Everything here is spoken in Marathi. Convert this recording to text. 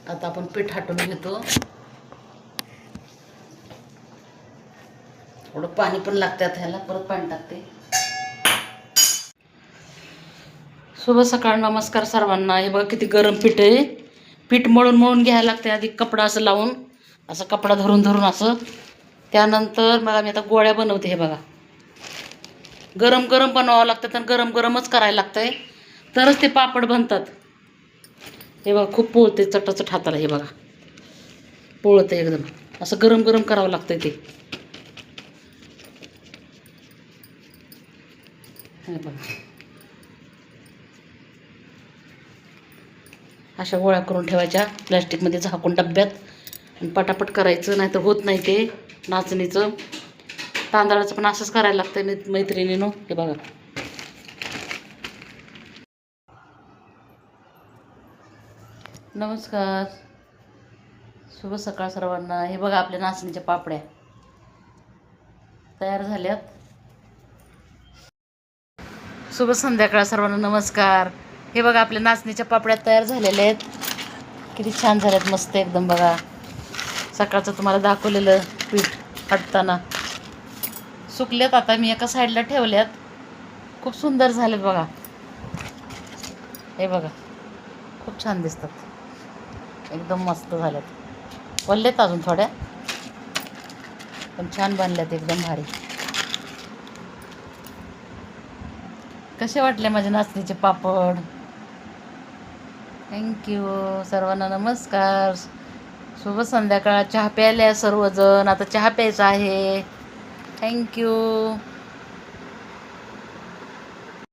आता आपण पीठ हाटून घेतो. थोडं पाणी पण लागतं ह्याला, परत पाणी टाकते. शुभ सकाळ, नमस्कार सर्वांना. हे बघा किती गरम पीठ आहे. पीठ मळून मळून घ्यायला लागते आधी, कपडा असं लावून, असं कपडा धरून धरून असं. त्यानंतर मग मी आता गोळ्या बनवते. हे बघा गरम गरम बनवावं लागतं आणि गरम गरमच करायला लागतंय, तरच ते पापड बनतात. हे बघा खूप पोळते चटाचट हाताला. हे बघा पोळतं एकदम, असं गरम गरम करावं लागतंय ते. हे बघा अशा गोळ्या करून ठेवायच्या प्लॅस्टिकमध्ये झाकून डब्यात, आणि पटापट करायचं, नाही तर होत नाही ते. नाचणीचं तांदळाचं पण असंच करायला लागतं मैत्रिणीनं. हे बघा नमस्कार, शुभ सकाळ सर्वांना. हे बघा आपल्या नाचणीच्या पापड्या तयार झाल्यात. शुभ संध्याकाळ सर्वांना, नमस्कार. हे बघा आपल्या नाचणीच्या पापड्या तयार झालेल्या आहेत. किती छान झाल्यात, मस्त एकदम. बघा सकाळचं तुम्हाला दाखवलेलं पीठ हटताना सुकल्यात. आता मी एका साईडला ठेवल्यात, खूप सुंदर झालेत बघा. हे बघा खूप छान दिसतात, एकदम मस्त झाल्यात. वल्लेत अजून थोड्या, पण छान बनल्यात, एकदम भारी. कसे वाटले माझे नाचणीचे पापड? थँक्यू सर्वांना, नमस्कार, शुभ संध्याकाळ. चहा प्यायला सर्वजण, आता चहा प्यायचा आहे. थँक्यू.